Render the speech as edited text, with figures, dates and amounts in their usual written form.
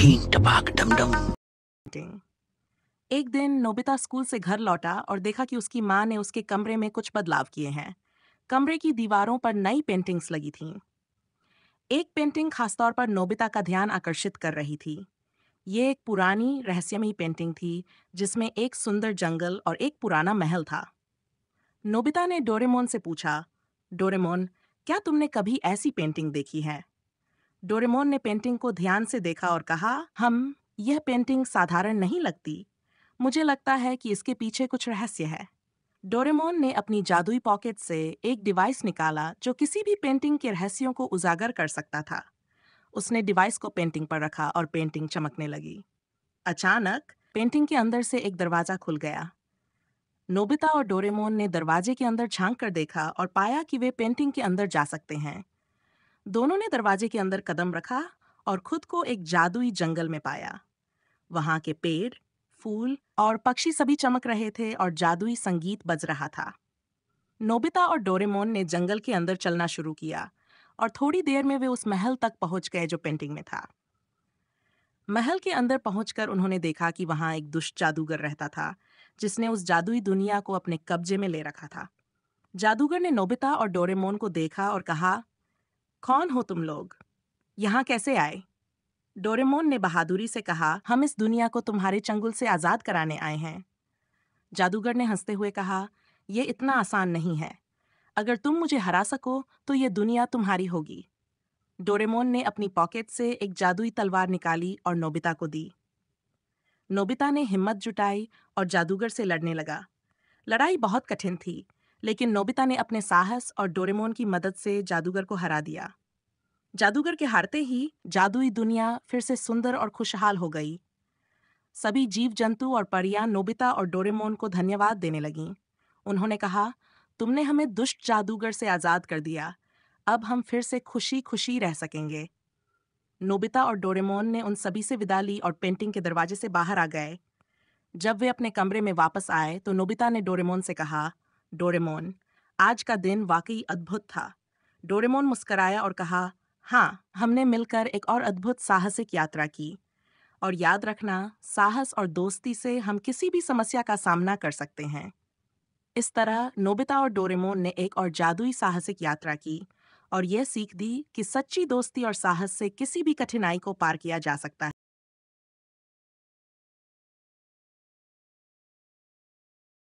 झीं टपाक dumdum. एक दिन Nobita school से घर लौटा और देखा कि उसकी माँ ने उसके कमरे में कुछ बदलाव किए हैं। कमरे की दीवारों पर नई पेंटिंग्स लगी थीं। एक पेंटिंग खासतौर पर नोबिता का ध्यान आकर्षित कर रही थी। ये एक पुरानी रहस्यमयी पेंटिंग थी जिसमें एक सुंदर जंगल और एक पुराना महल था। नोबिता ने डोरेमोन से पूछा, डोरेमोन, क्या तुमने कभी ऐसी पेंटिंग देखी है? डोरेमोन ने पेंटिंग को ध्यान से देखा और कहा, यह पेंटिंग साधारण नहीं लगती। मुझे लगता है कि इसके पीछे कुछ रहस्य है। डोरेमोन ने अपनी जादुई पॉकेट से एक डिवाइस निकाला जो किसी भी पेंटिंग के रहस्यों को उजागर कर सकता था। उसने डिवाइस को पेंटिंग पर रखा और पेंटिंग चमकने लगी। अचानक पेंटिंग के अंदर से एक दरवाजा खुल गया। नोबिता और डोरेमोन ने दरवाजे के अंदर झांक कर देखा और पाया कि वे पेंटिंग के अंदर जा सकते हैं। दोनों ने दरवाजे के अंदर कदम रखा और खुद को एक जादुई जंगल में पाया। वहां के पेड़, फूल और पक्षी सभी चमक रहे थे और जादुई संगीत बज रहा था। नोबिता और डोरेमोन ने जंगल के अंदर चलना शुरू किया और थोड़ी देर में वे उस महल तक पहुंच गए जो पेंटिंग में था। महल के अंदर पहुंचकर उन्होंने देखा कि वहां एक दुष्ट जादूगर रहता था जिसने उस जादुई दुनिया को अपने कब्जे में ले रखा था। जादूगर ने नोबिता और डोरेमोन को देखा और कहा, कौन हो तुम लोग? यहाँ कैसे आए? डोरेमोन ने बहादुरी से कहा, हम इस दुनिया को तुम्हारे चंगुल से आजाद कराने आए हैं। जादूगर ने हंसते हुए कहा, यह इतना आसान नहीं है। अगर तुम मुझे हरा सको तो ये दुनिया तुम्हारी होगी। डोरेमोन ने अपनी पॉकेट से एक जादुई तलवार निकाली और नोबिता को दी। नोबिता ने हिम्मत जुटाई और जादूगर से लड़ने लगा। लड़ाई बहुत कठिन थी, लेकिन नोबिता ने अपने साहस और डोरेमोन की मदद से जादूगर को हरा दिया। जादूगर के हारते ही जादुई दुनिया फिर से सुंदर और खुशहाल हो गई। सभी जीव जंतु और परियां नोबिता और डोरेमोन को धन्यवाद देने लगीं। उन्होंने कहा, तुमने हमें दुष्ट जादूगर से आजाद कर दिया। अब हम फिर से खुशी खुशी रह सकेंगे। नोबिता और डोरेमोन ने उन सभी से विदा ली और पेंटिंग के दरवाजे से बाहर आ गए। जब वे अपने कमरे में वापस आए तो नोबिता ने डोरेमोन से कहा, डोरेमोन, आज का दिन वाकई अद्भुत था। डोरेमोन मुस्कराया और कहा, हाँ, हमने मिलकर एक और अद्भुत साहसिक यात्रा की। और याद रखना, साहस और दोस्ती से हम किसी भी समस्या का सामना कर सकते हैं। इस तरह नोबिता और डोरेमोन ने एक और जादुई साहसिक यात्रा की और यह सीख दी कि सच्ची दोस्ती और साहस से किसी भी कठिनाई को पार किया जा सकता